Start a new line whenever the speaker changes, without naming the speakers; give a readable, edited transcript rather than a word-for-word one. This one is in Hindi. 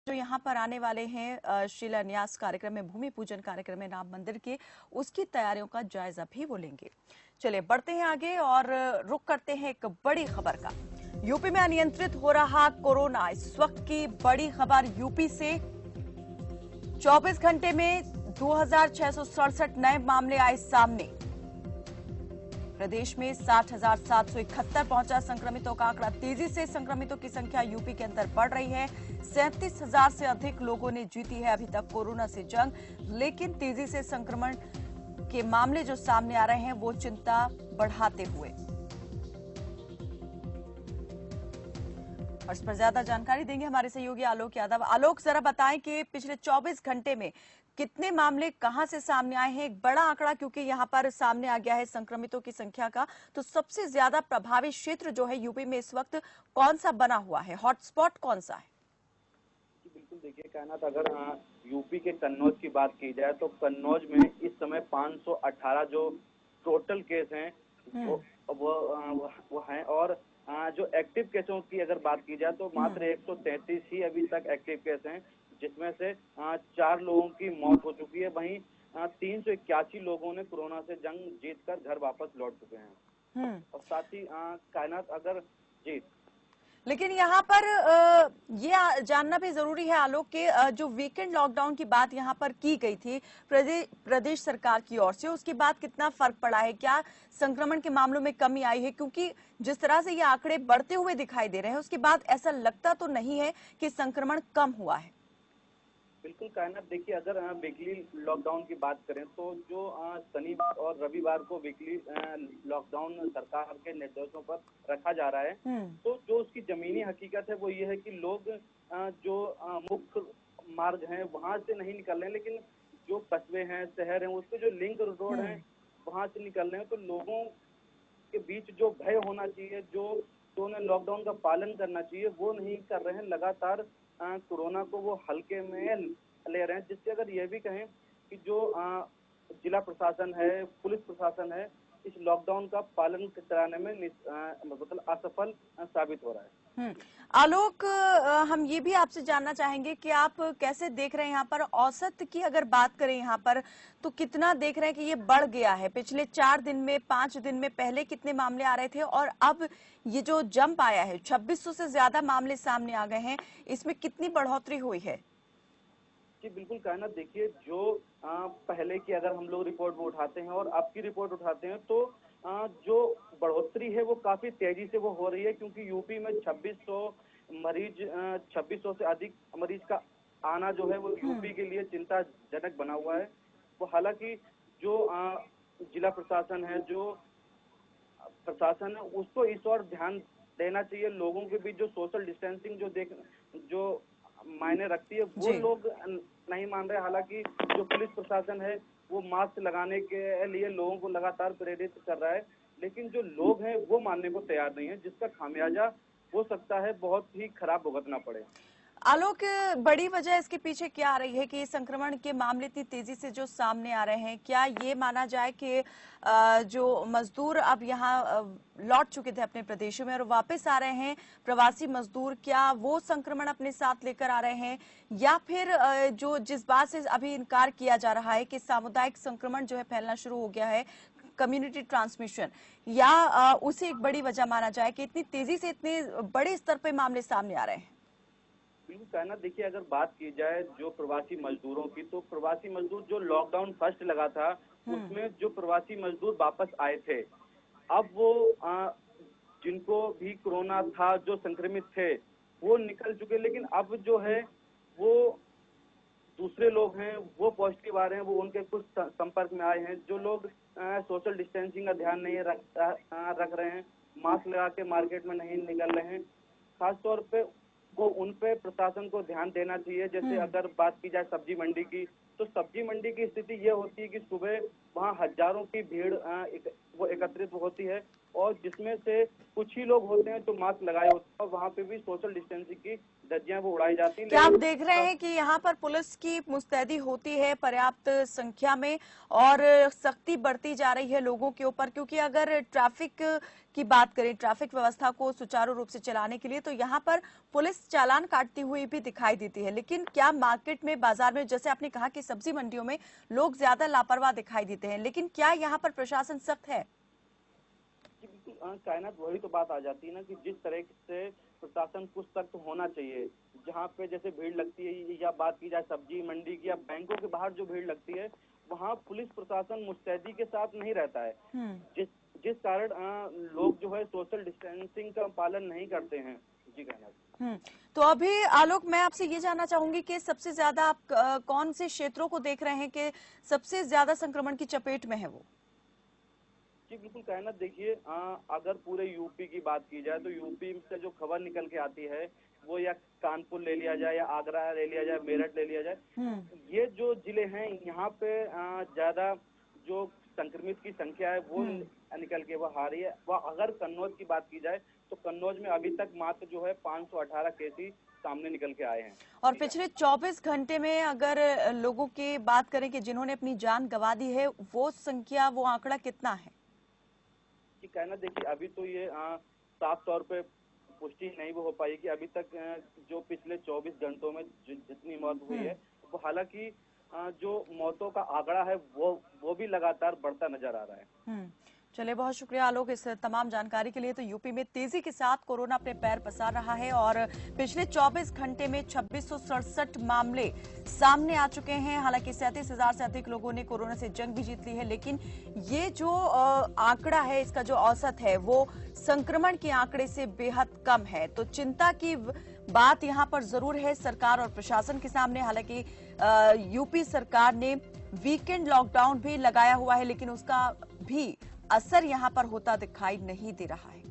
जो यहाँ पर आने वाले हैं शिलान्यास कार्यक्रम में, भूमि पूजन कार्यक्रम में राम मंदिर के, उसकी तैयारियों का जायजा भी वो लेंगे। चलिए बढ़ते हैं आगे और रुख करते हैं एक बड़ी खबर का। यूपी में अनियंत्रित हो रहा कोरोना, इस वक्त की बड़ी खबर यूपी से। 24 घंटे में 2667 नए मामले आए सामने। प्रदेश में 60,771 पहुंचा संक्रमितों का आंकड़ा। तेजी से संक्रमितों की संख्या यूपी के अंदर बढ़ रही है। 37,000 से अधिक लोगों ने जीती है अभी तक कोरोना से जंग, लेकिन तेजी से संक्रमण के मामले जो सामने आ रहे हैं वो चिंता बढ़ाते हुए। और इस पर ज्यादा जानकारी देंगे हमारे सहयोगी आलोक यादव। आलोक, जरा बताएं कि पिछले 24 घंटे में कितने मामले कहां से सामने आए हैं? एक बड़ा आंकड़ा क्योंकि यहां पर सामने आ गया है संक्रमितों की संख्या का, तो सबसे ज्यादा प्रभावित क्षेत्र जो है यूपी में इस वक्त कौन सा बना हुआ है? हॉटस्पॉट कौन सा है?
बिल्कुल, देखिए कायनात, अगर यूपी के कन्नौज की बात की जाए तो कन्नौज में इस समय 518 जो टोटल केस हैं वो हैं। और जो एक्टिव केसों की अगर बात की जाए तो मात्र 133 ही अभी तक एक्टिव केस हैं, जिसमें से 4 लोगों की मौत हो चुकी है। वहीं 381 लोगों ने कोरोना से जंग जीतकर घर वापस लौट चुके हैं। और साथ ही कायनात, अगर जी,
लेकिन यहाँ पर ये जानना भी जरूरी है आलोक के, जो वीकेंड लॉकडाउन की बात यहाँ पर की गई थी प्रदेश सरकार की ओर से, उसके बाद कितना फर्क पड़ा है? क्या संक्रमण के मामलों में कमी आई है? क्योंकि जिस तरह से ये आंकड़े बढ़ते हुए दिखाई दे रहे हैं, उसके बाद ऐसा लगता तो नहीं है कि संक्रमण कम हुआ है।
बिल्कुल कायनात, देखिए अगर वीकली लॉकडाउन की बात करें तो जो शनिवार और रविवार को वीकली लॉकडाउन सरकार के निर्देशों पर रखा जा रहा है, तो जो उसकी जमीनी हकीकत है वो ये है कि लोग जो मुख्य मार्ग हैं वहां से नहीं निकल रहे हैं, लेकिन जो कस्बे हैं, शहर हैं, उसके जो लिंक रोड हैं वहां से निकल रहे हैं। तो लोगों के बीच जो भय होना चाहिए, जो उन्हें लॉकडाउन का पालन करना चाहिए, वो नहीं कर रहे हैं। लगातार कोरोना को वो हल्के में ले रहे हैं, जिससे अगर ये भी कहें कि जो जिला प्रशासन है, पुलिस प्रशासन है, इस लॉकडाउन का पालन कराने में मतलब असफल साबित हो रहा है।
आलोक, हम ये भी आपसे जानना चाहेंगे कि आप कैसे देख रहे हैं यहाँ पर औसत की अगर बात करें यहाँ पर, तो कितना देख रहे हैं कि ये बढ़ गया है? पिछले 4 दिन में, 5 दिन में पहले कितने मामले आ रहे थे और अब ये जो जंप आया है, 2600 से ज्यादा मामले सामने आ गए हैं, इसमें कितनी बढ़ोतरी हुई है?
जी बिल्कुल कायनात, देखिए जो पहले की अगर हम लोग रिपोर्ट वो उठाते हैं और अब की रिपोर्ट उठाते हैं तो जो बढ़ोतरी है वो काफी तेजी से वो हो रही है, क्योंकि यूपी में 2600 से अधिक मरीज का आना जो है वो यूपी के लिए चिंताजनक बना हुआ है। वो हालांकि जो जिला प्रशासन है, जो प्रशासन है, उसको इस और ध्यान देना चाहिए। लोगों के बीच जो सोशल डिस्टेंसिंग जो मायने रखती है वो लोग नहीं मान रहे। हालांकि जो पुलिस प्रशासन है वो मास्क लगाने के लिए लोगों को लगातार प्रेरित कर रहा है, लेकिन जो लोग हैं वो मानने को तैयार नहीं है, जिसका खामियाजा हो सकता है बहुत ही खराब भुगतना पड़े।
आलोक, बड़ी वजह इसके पीछे क्या आ रही है कि संक्रमण के मामले इतनी तेजी से जो सामने आ रहे हैं? क्या ये माना जाए कि जो मजदूर अब यहाँ लौट चुके थे अपने प्रदेशों में और वापस आ रहे हैं, प्रवासी मजदूर, क्या वो संक्रमण अपने साथ लेकर आ रहे हैं? या फिर जो जिस बात से अभी इनकार किया जा रहा है कि सामुदायिक संक्रमण जो है फैलना शुरू हो गया है, कम्युनिटी ट्रांसमिशन, या उसे एक बड़ी वजह माना जाए कि इतनी तेजी से इतने बड़े स्तर पर मामले सामने आ रहे हैं?
बिल्कुल कहना, देखिए अगर बात की जाए जो प्रवासी मजदूरों की, तो प्रवासी मजदूर जो लॉकडाउन फर्स्ट लगा था उसमें जो प्रवासी मजदूर वापस आए थे, अब वो जिनको भी कोरोना था, जो संक्रमित थे वो निकल चुके, लेकिन अब जो है वो दूसरे लोग हैं वो पॉजिटिव आ रहे हैं, वो उनके कुछ संपर्क में आए हैं। जो लोग सोशल डिस्टेंसिंग का ध्यान नहीं रख रहे हैं, मास्क लगा के मार्केट में नहीं निकल रहे हैं, खासतौर पे वो उन पे प्रशासन को ध्यान देना चाहिए। जैसे अगर बात की जाए सब्जी मंडी की, तो सब्जी मंडी की स्थिति ये होती है कि सुबह वहाँ हजारों की भीड़ वो एकत्रित होती है, और जिसमें से कुछ ही लोग होते हैं जो मास्क लगाए होते हैं, और वहाँ पे भी सोशल डिस्टेंसिंग की धज्जियां वो उड़ाई जाती हैं।
क्या आप देख रहे हैं कि यहाँ पर पुलिस की मुस्तैदी होती है पर्याप्त संख्या में और सख्ती बढ़ती जा रही है लोगों के ऊपर, क्योंकि अगर ट्रैफिक की बात करें, ट्रैफिक व्यवस्था को सुचारू रूप से चलाने के लिए, तो यहाँ पर पुलिस चालान काटती हुई भी दिखाई देती है। लेकिन क्या मार्केट में, बाजार में, जैसे आपने कहा कि सब्जी मंडियों में लोग ज्यादा लापरवाह दिखाई देते हैं, लेकिन क्या यहाँ पर प्रशासन सख्त है?
कायनात वही तो बात आ जाती है ना कि जिस तरह से प्रशासन कुछ सख्त होना चाहिए, जहाँ पे जैसे भीड़ लगती है, या बात की जाए सब्जी मंडी की या बैंकों के बाहर जो भीड़ लगती है, वहाँ पुलिस प्रशासन मुस्तैदी के साथ नहीं रहता है, जिस जिस कारण लोग जो है सोशल डिस्टेंसिंग का पालन नहीं करते हैं। जी कायनात।
तो अभी आलोक, मैं आपसे ये जानना चाहूंगी कि सबसे ज्यादा आप कौन से क्षेत्रों को देख रहे हैं कि सबसे ज्यादा संक्रमण की चपेट में है वो?
जी बिल्कुल कायनात, देखिए अगर पूरे यूपी की बात की जाए तो यूपी से जो खबर निकल के आती है वो या कानपुर ले लिया जाए, या आगरा ले लिया जाए, मेरठ ले लिया जाए, ये जो जिले हैं यहाँ पे ज्यादा जो संक्रमित की संख्या है वो निकल के वो आ रही है। वह अगर कन्नौज की बात की जाए तो कन्नौज में अभी तक मात्र जो है 518 केस ही सामने निकल के आए हैं।
और पिछले 24 घंटे में अगर लोगों की बात करें कि जिन्होंने अपनी जान गंवा दी है, वो संख्या, वो आंकड़ा कितना है?
कि कहना, देखिए अभी तो ये साफ तौर पे पुष्टि नहीं हो पाई कि अभी तक जो पिछले 24 घंटों में जितनी मौत हुई है, वो हालांकि जो मौतों का आंकड़ा है वो भी लगातार बढ़ता नजर आ रहा है।
चलिए, बहुत शुक्रिया आलोक इस तमाम जानकारी के लिए। तो यूपी में तेजी के साथ कोरोना अपने पैर पसार रहा है और पिछले 24 घंटे में 2667 मामले सामने आ चुके हैं। हालांकि 37,000 से अधिक लोगों ने कोरोना से जंग भी जीत ली है, लेकिन ये जो आंकड़ा है, इसका जो औसत है, वो संक्रमण के आंकड़े से बेहद कम है। तो चिंता की बात यहाँ पर जरूर है सरकार और प्रशासन के सामने। हालांकि यूपी सरकार ने वीकेंड लॉकडाउन भी लगाया हुआ है, लेकिन उसका भी असर यहाँ पर होता दिखाई नहीं दे रहा है।